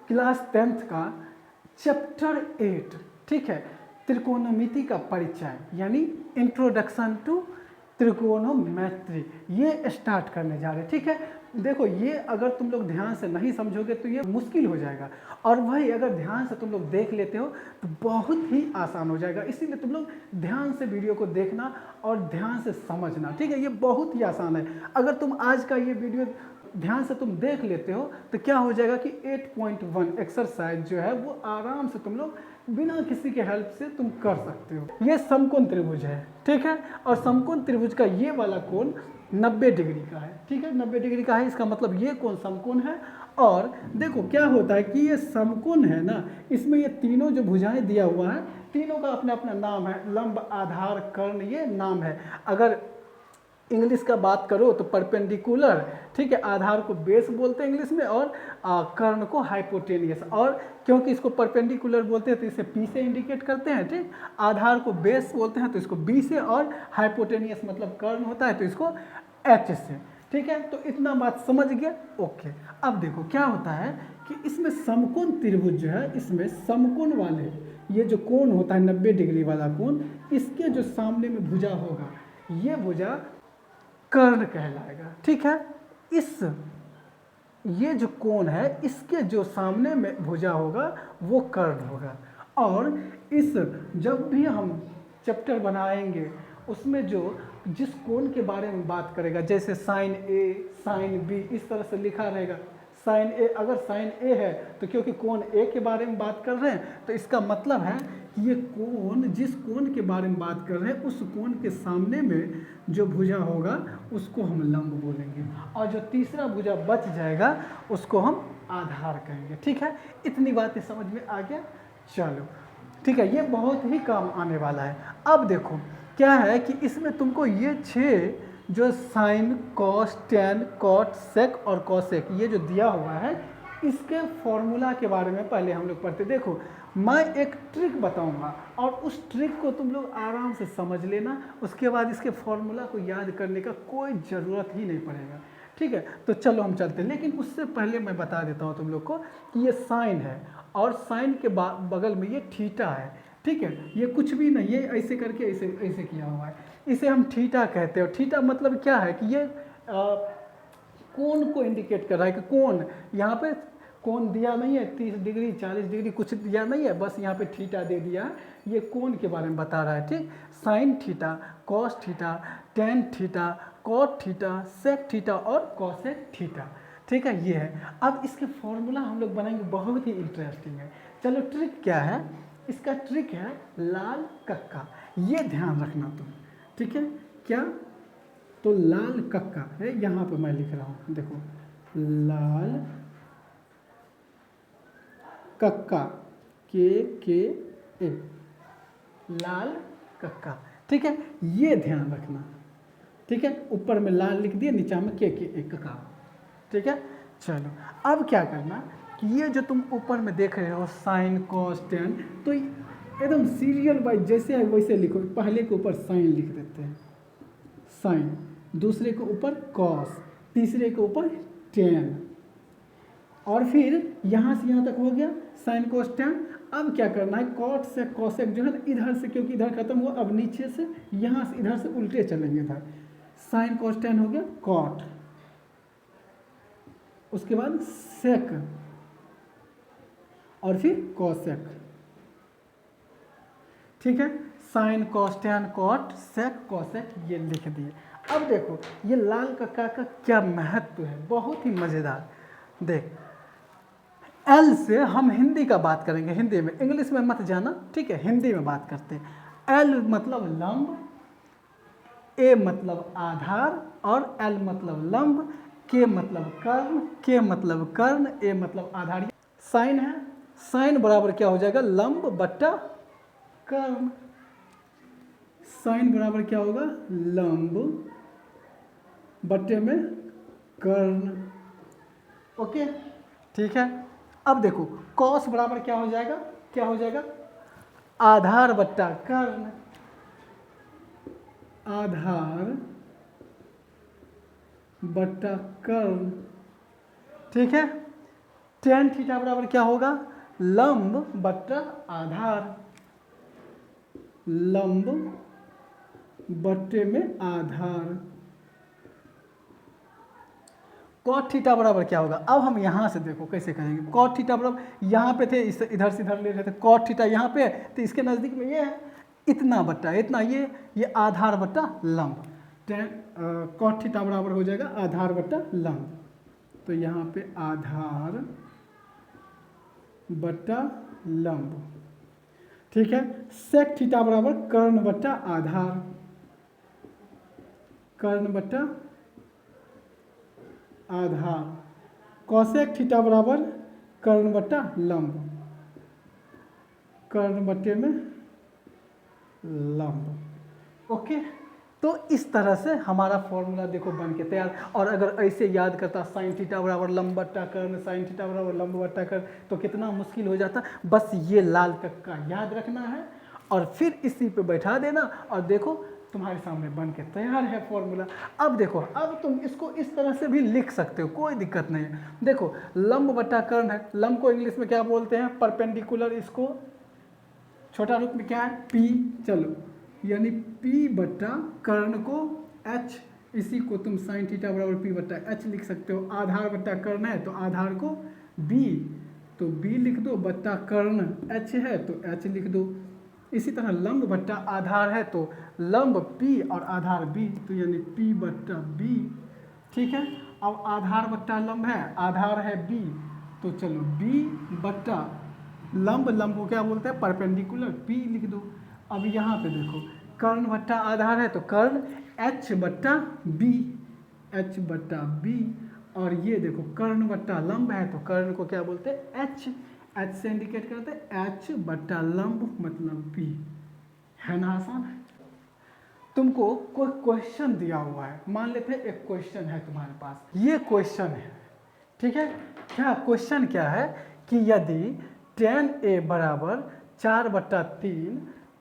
Class 10th का chapter 8, ठीक है, त्रिकोणमिति का परिचय यानी इंट्रोडक्शन टू त्रिकोणोमेट्री, ये स्टार्ट करने जा रहे हैं। ठीक है, देखो ये अगर तुम लोग ध्यान से नहीं समझोगे तो ये मुश्किल हो जाएगा, और वही अगर ध्यान से तुम लोग देख लेते हो तो बहुत ही आसान हो जाएगा। इसीलिए तुम लोग ध्यान से वीडियो को देखना और ध्यान से समझना, ठीक है, ये बहुत ही आसान है। अगर तुम आज का ये वीडियो ध्यान से तुम देख लेते हो तो क्या हो जाएगा कि 8.1 एक्सरसाइज जो है वो आराम से तुम लोग बिना किसी के हेल्प से तुम कर सकते हो। ये समकोण त्रिभुज है, ठीक है, और समकोण त्रिभुज का ये वाला कोण 90 डिग्री का है, ठीक है, 90 डिग्री का है। इसका मतलब ये कोण समकोण है। और देखो क्या होता है कि ये समकोण है ना, इसमें ये तीनों जो भुजाएं दिया हुआ है, तीनों का अपना अपना नाम है, लंब, आधार, कर्ण, ये नाम है। अगर इंग्लिश का बात करो तो परपेंडिकुलर, ठीक है, आधार को बेस बोलते हैं इंग्लिश में, और कर्ण को हाइपोटेनियस। और क्योंकि इसको परपेंडिकुलर बोलते हैं तो इसे पी से इंडिकेट करते हैं, ठीक। आधार को बेस बोलते हैं तो इसको बी से, और हाइपोटेनियस मतलब कर्ण होता है तो इसको एच से, ठीक है। तो इतना बात समझ गया, ओके। अब देखो क्या होता है कि इसमें समकोण त्रिभुज जो है, इसमें समकोण वाले ये जो कोण होता है 90 डिग्री वाला कोण, इसके जो सामने में भुजा होगा ये भुजा कर्ण कहलाएगा, ठीक है। इस ये जो कोण है इसके जो सामने में भुजा होगा वो कर्ण होगा। और इस जब भी हम चैप्टर बनाएंगे उसमें जो जिस कोण के बारे में बात करेगा, जैसे साइन ए, साइन बी, इस तरह से लिखा रहेगा। साइन ए, अगर साइन ए है तो क्योंकि कोण ए के बारे में बात कर रहे हैं तो इसका मतलब है कि ये कोण, जिस कोण के बारे में बात कर रहे हैं उस कोण के सामने में जो भुजा होगा उसको हम लंब बोलेंगे, और जो तीसरा भुजा बच जाएगा उसको हम आधार कहेंगे, ठीक है। इतनी बातें समझ में आ गया, चलो ठीक है, ये बहुत ही काम आने वाला है। अब देखो क्या है कि इसमें तुमको ये 6 जो साइन, कॉस, टेन, कॉट, सेक और कॉसेक ये जो दिया हुआ है, इसके फॉर्मूला के बारे में पहले हम लोग पढ़ते। देखो मैं एक ट्रिक बताऊंगा और उस ट्रिक को तुम लोग आराम से समझ लेना, उसके बाद इसके फॉर्मूला को याद करने का कोई ज़रूरत ही नहीं पड़ेगा, ठीक है। तो चलो हम चलते हैं, लेकिन उससे पहले मैं बता देता हूँ तुम लोग को कि ये साइन है और साइन के बगल में ये थीटा है, ठीक है। ये कुछ भी नहीं है, ऐसे करके ऐसे ऐसे किया हुआ है, इसे हम थीटा कहते हैं। थीटा मतलब क्या है कि ये कोण को इंडिकेट कर रहा है कि कोण, यहाँ पे कोण दिया नहीं है 30 डिग्री 40 डिग्री कुछ दिया नहीं है, बस यहाँ पे थीटा दे दिया है, ये कोण के बारे में बता रहा है, ठीक। Sine theta, cos theta, tan theta, cot theta, sec theta और कॉसेक थीटा, ठीक है, ये है। अब इसके फॉर्मूला हम लोग बनाएंगे, बहुत ही इंटरेस्टिंग है। चलो ट्रिक क्या है, इसका ट्रिक है लाल कक्का, ये ध्यान रखना तुम, ठीक है। क्या, तो लाल कक्का है, यहाँ पे मैं लिख रहा हूँ, देखो लाल कक्का, के ए, लाल कक्का, ठीक है, ये ध्यान रखना, ठीक है। ऊपर में लाल लिख दिया, नीचा में के ए कक्का, ठीक है। चलो अब क्या करना कि ये जो तुम ऊपर में देख रहे हो साइन, कॉस, टेन, तो एकदम सीरियल वाइज जैसे है वैसे लिखो। पहले के ऊपर साइन लिख देते हैं, साइन, दूसरे के ऊपर कॉस, तीसरे के ऊपर टेन, और फिर यहाँ से यहाँ तक हो गया साइन, कॉस, टेन। अब क्या करना है, कॉट से कॉसेक जो है ना, इधर से क्योंकि इधर खत्म हुआ, अब नीचे से यहाँ से इधर से उल्टे चलेंगे इधर। साइन कॉस टेन हो गया कॉट, उसके बाद सेक, और फिर कॉसेक, ठीक है। Sine, cos, tan, cot, sec, cosec ये लिख दिए। अब देखो ये लाल कक्का का क्या महत्व है, बहुत ही मज़ेदार। देख, एल से हम हिंदी का बात करेंगे, हिंदी में, इंग्लिश में मत जाना, ठीक है, हिंदी में बात करते हैं। एल मतलब लंब, ए मतलब आधार, और एल मतलब लंब, के मतलब कर्ण, के मतलब कर्ण, ए मतलब आधार। साइन है, साइन बराबर क्या हो जाएगा, लंब बट्टा कर्ण। साइन बराबर क्या होगा, लंब बट्टे में कर्ण, ओके, ठीक है। अब देखो कॉस बराबर क्या हो जाएगा, क्या हो जाएगा, आधार बट्टा कर्ण, आधार बट्टा कर्ण, ठीक है। tan थीटा बराबर क्या होगा, लंब बट्टा आधार, लंब बट्टे में आधार। cot थीटा बराबर क्या होगा, अब हम यहाँ से देखो कैसे करेंगे। cot थीटा बराबर यहाँ पे थे, इस इधर से इधर ले रहे थे, cot थीटा यहाँ पे है तो इसके नज़दीक में ये है, इतना बट्टा इतना, ये आधार बट्टा लंब। cot थीटा बराबर हो जाएगा आधार बट्टा लंब, तो यहाँ पे आधार बट्टा लंब, ठीक है। sec थीटा बराबर कर्ण बट्टा आधार, कर्ण बट्टा आधार। cosec थीटा बराबर कर्ण बट्टा लंब, कर्ण बट्टे में लंब। ओके, तो इस तरह से हमारा फॉर्मूला देखो बन के तैयार। और अगर ऐसे याद करता साइन थीटा बराबर लंब बट्टा कर्ण, साइन थीटा बराबर लंब बट्टा कर्ण, तो कितना मुश्किल हो जाता। बस ये लाल कक्का याद रखना है और फिर इसी पे बैठा देना और देखो तुम्हारे सामने बन के तैयार है फॉर्मूला। अब देखो, अब तुम इसको इस तरह से भी लिख सकते हो, कोई दिक्कत नहीं है। देखो लंब बट्टा कर्ण है, लंब को इंग्लिश में क्या बोलते हैं, परपेंडिकुलर, इसको छोटा रूप में क्या है, पी। चलो यानी पी बट्टा कर्ण को एच, इसी को तुम साइन थीटा बराबर पी बट्टा एच लिख सकते हो। आधार बट्टा कर्ण है तो आधार को बी, तो बी लिख दो, बट्टा कर्ण एच है तो एच लिख दो। इसी तरह लंब बट्टा आधार है तो लंब पी और आधार बी, तो यानी पी बट्टा बी, ठीक है। अब आधार बट्टा लंब है, आधार है बी, तो चलो बी बट्टा लंब, लंब को क्या बोलते हैं, परपेंडिकुलर, पी लिख दो। अब यहाँ पे देखो कर्ण बट्टा आधार है तो कर्ण एच बट्टा बी, एच बट्टा बी। और ये देखो कर्ण बट्टा लंब है तो कर्ण को क्या बोलते हैं, एच, एच से इंडिकेट करते हैं, एच बट्टा लंब मतलब बी। है ना आसान। तुमको कोई क्वेश्चन दिया हुआ है, मान लेते हैं एक क्वेश्चन है तुम्हारे पास, ये क्वेश्चन है, ठीक है। क्या क्वेश्चन क्या है कि यदि tan a बराबर 4/3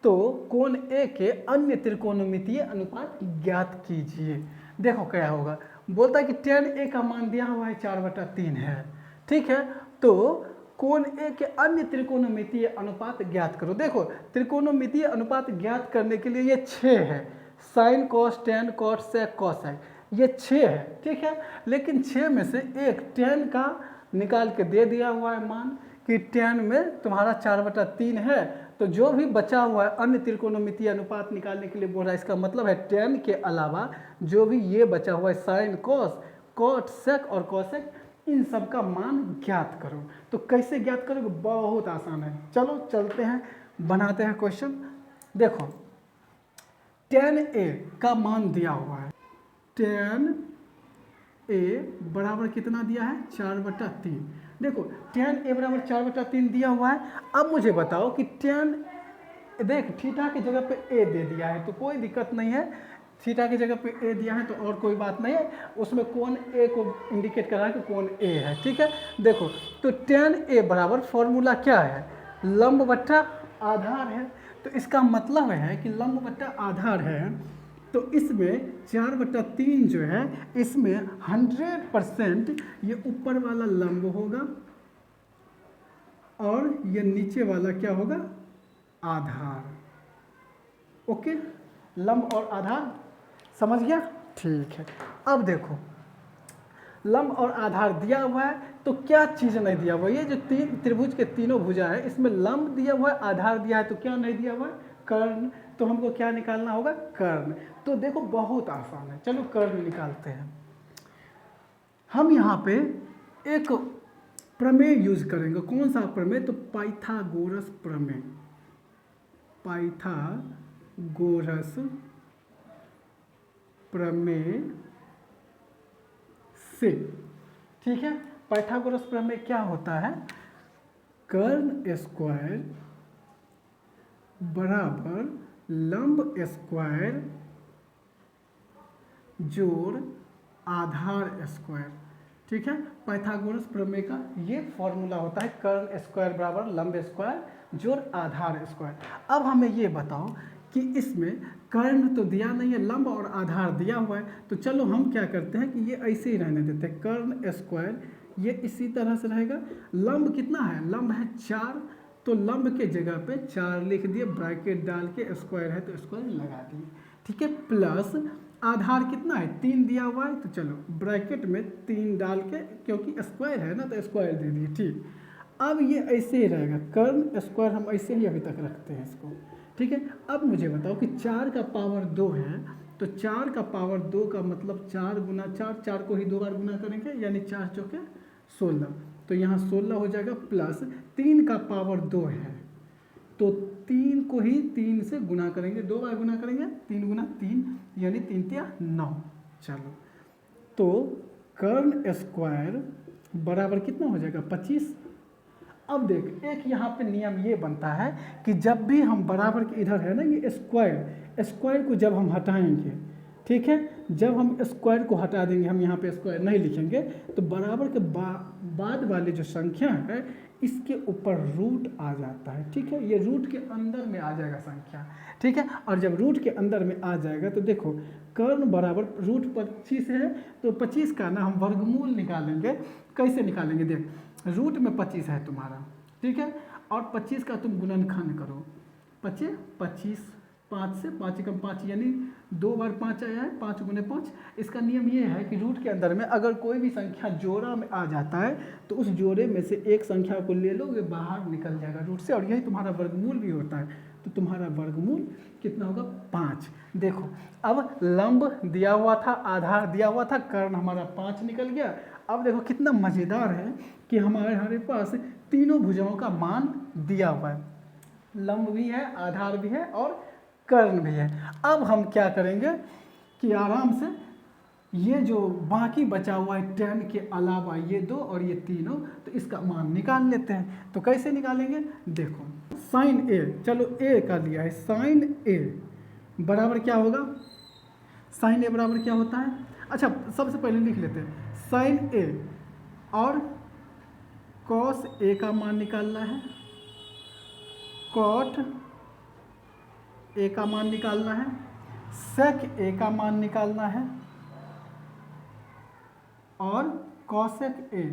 तो कोण A के अन्य त्रिकोणमितीय अनुपात ज्ञात कीजिए। देखो क्या होगा, बोलता है कि tan A का मान दिया हुआ है 4/3 है, ठीक है। तो कोण A के अन्य त्रिकोणमितीय अनुपात ज्ञात करो। देखो त्रिकोणमितीय अनुपात ज्ञात करने के लिए ये 6 है, sine cos tan cot sec cosec, ये 6 है, ठीक है। लेकिन 6 में से एक tan का निकाल के दे दिया हुआ है मान कि tan में तुम्हारा 4/3 है, तो जो भी बचा हुआ है अन्य त्रिकोणमितीय अनुपात निकालने के लिए बोल रहा है। इसका मतलब है tan के अलावा जो भी ये बचा हुआ है साइन कॉस कॉट सेक और कॉसेक, इन सब का मान ज्ञात करो। तो कैसे ज्ञात करोगे, बहुत आसान है। चलो चलते हैं, बनाते हैं क्वेश्चन। देखो tan a का मान दिया हुआ है, tan a बराबर कितना दिया है, 4/3। देखो tan a बराबर 4/3 दिया हुआ है। अब मुझे बताओ कि tan, देख थीटा की जगह पे a दे दिया है तो कोई दिक्कत नहीं है, थीटा की जगह पे a दिया है तो और कोई बात नहीं है, उसमें कोण a को इंडिकेट कर रहा है कि कोण a है, ठीक है। देखो तो tan a बराबर फॉर्मूला क्या है, लंब बट्टा आधार है, तो इसका मतलब है कि लंब बट्टा आधार है तो इसमें 4/3 जो है इसमें 100% ये ऊपर वाला लंब होगा और ये नीचे वाला क्या होगा, आधार। ओके, लंब और आधार समझ गया, ठीक है। अब देखो लंब और आधार दिया हुआ है तो क्या चीज़ नहीं दिया हुआ, ये जो तीन त्रिभुज के तीनों भुजा है इसमें लंब दिया हुआ है, आधार दिया है, तो क्या नहीं दिया हुआ है, कर्ण। तो हमको क्या निकालना होगा, कर्ण। तो देखो बहुत आसान है, चलो कर्ण निकालते हैं। हम यहाँ पे एक प्रमेय यूज करेंगे, कौन सा प्रमेय, तो पाइथागोरस प्रमेय, पाइथागोरस प्रमेय से, ठीक है। पाइथागोरस प्रमेय क्या होता है, कर्ण स्क्वायर बराबर लंब स्क्वायर जोड़ आधार स्क्वायर, ठीक है। पाइथागोरस प्रमेय का ये फॉर्मूला होता है, कर्ण स्क्वायर बराबर लंब स्क्वायर जोड़ आधार स्क्वायर। अब हमें ये बताओ कि इसमें कर्ण तो दिया नहीं है, लंब और आधार दिया हुआ है, तो चलो हम क्या करते हैं कि ये ऐसे ही रहने देते हैं, कर्ण स्क्वायर ये इसी तरह से रहेगा। लंब कितना है, लंब है 4, तो लंब के जगह पे 4 लिख दिए, ब्रैकेट डाल के स्क्वायर है तो स्क्वायर लगा दिए, ठीक है। प्लस आधार कितना है, 3 दिया हुआ है, तो चलो ब्रैकेट में 3 डाल के, क्योंकि स्क्वायर है ना तो स्क्वायर दे दिए, ठीक। अब ये ऐसे ही रहेगा, कर्ण स्क्वायर हम ऐसे ही अभी तक रखते हैं इसको, ठीक है। अब मुझे बताओ कि 4 का पावर 2 है, तो 4 का पावर 2 का मतलब 4 गुना 4, 4 को ही 2 बार गुना करेंगे, यानी 4 चौके 16, तो यहाँ 16 हो जाएगा। प्लस 3 का पावर 2 है, तो 3 को ही 3 से गुना करेंगे, 2 बार गुना करेंगे, 3 गुना 3 यानी 3 तिया 9। चलो, तो कर्ण स्क्वायर बराबर कितना हो जाएगा, 25। अब देख, एक यहाँ पे नियम ये बनता है कि जब भी हम बराबर के इधर है ना ये स्क्वायर को जब हम हटाएंगे, ठीक है, जब हम स्क्वायर को हटा देंगे, हम यहाँ पे स्क्वायर नहीं लिखेंगे, तो बराबर के बाद वाले जो संख्या है इसके ऊपर रूट आ जाता है, ठीक है। ये रूट के अंदर में आ जाएगा संख्या, ठीक है। और जब रूट के अंदर में आ जाएगा तो देखो, कर्ण बराबर रूट 25 है, तो 25 का ना हम वर्गमूल निकालेंगे। कैसे निकालेंगे, देख, रूट में 25 है तुम्हारा, ठीक है, और 25 का तुम गुणनखंड करो, 25, 5 से 5 कम 5 यानी 2 बार 5 आया है, 5 गुने 5। इसका नियम ये है कि रूट के अंदर में अगर कोई भी संख्या जोड़ा में आ जाता है तो उस जोड़े में से एक संख्या को ले लो, ये बाहर निकल जाएगा रूट से, और यही तुम्हारा वर्गमूल भी होता है। तो तुम्हारा वर्गमूल कितना होगा, 5। देखो, अब लंब दिया हुआ था, आधार दिया हुआ था, कर्ण हमारा 5 निकल गया। अब देखो कितना मज़ेदार है कि हमारे पास तीनों भुजाओं का मान दिया हुआ है, लंब भी है, आधार भी है और कर्ण भी है। अब हम क्या करेंगे कि आराम से ये जो बाकी बचा हुआ है 10 के अलावा ये 2 और ये तीनों, तो इसका मान निकाल लेते हैं। तो कैसे निकालेंगे, देखो, साइन ए, चलो ए का लिया है, साइन ए बराबर क्या होगा, साइन ए बराबर क्या होता है, अच्छा सबसे पहले लिख लेते हैं, साइन ए और कॉस ए का मान निकालना है, कॉट ए का मान निकालना है, सेक ए का मान निकालना है और कॉसेक ए,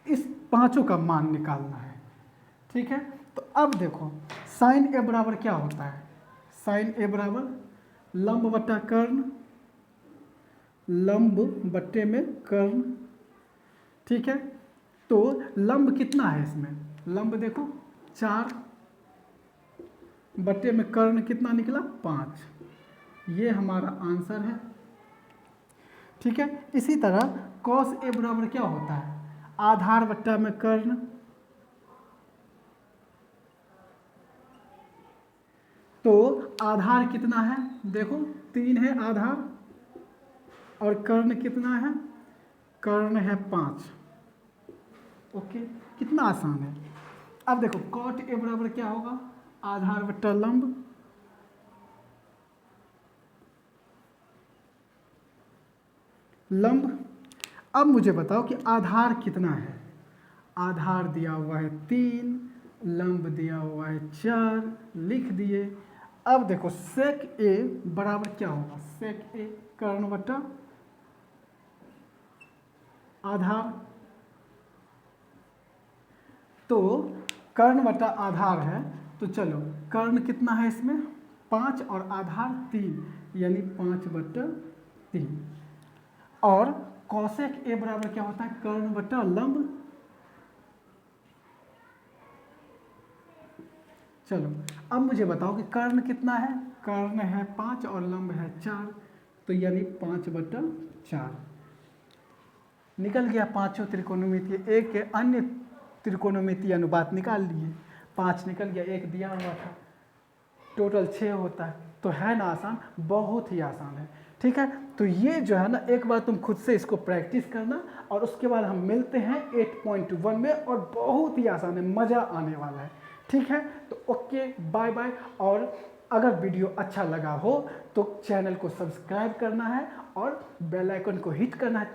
इस पांचों का मान निकालना है, ठीक है। तो अब देखो, साइन ए बराबर क्या होता है, साइन ए बराबर लंब बट्टा कर्ण, लंब बट्टे में कर्ण, ठीक है। तो लंब कितना है इसमें, लंब देखो 4 बट्टे में कर्ण कितना निकला, 5, ये हमारा आंसर है, ठीक है। इसी तरह कॉस ए बराबर क्या होता है, आधार बट्टा में कर्ण, तो आधार कितना है, देखो 3 है आधार, और कर्ण कितना है, कर्ण है 5, ओके, कितना आसान है। अब देखो कॉट ए बराबर क्या होगा, आधार बट्टा लंब, लंब। अब मुझे बताओ कि आधार कितना है, आधार दिया हुआ है 3, लंब दिया हुआ है 4, लिख दिए। अब देखो सेक ए बराबर क्या होगा, सेक ए कर्ण बट्टा आधार, तो कर्ण बटा आधार है, तो चलो कर्ण कितना है इसमें 5 और आधार 3 यानी 5 बटा 3, और कॉसेक ए बराबर क्या होता है, कर्ण बटा लंब। चलो अब मुझे बताओ कि कर्ण कितना है, कर्ण है 5 और लंब है 4, तो यानी 5 बटा 4 निकल गया। पांचों त्रिकोणमितीय, एक के अन्य त्रिकोणमितीय अनुपात निकाल लिए, 5 निकल गया, एक दिया हुआ था, टोटल 6 होता है। तो है ना आसान, बहुत ही आसान है, ठीक है। तो ये जो है ना, एक बार तुम खुद से इसको प्रैक्टिस करना, और उसके बाद हम मिलते हैं 8.1 में, और बहुत ही आसान है, मज़ा आने वाला है, ठीक है। तो ओके, बाय बाय। और अगर वीडियो अच्छा लगा हो तो चैनल को सब्सक्राइब करना है और बेल आइकन को हिट करना है।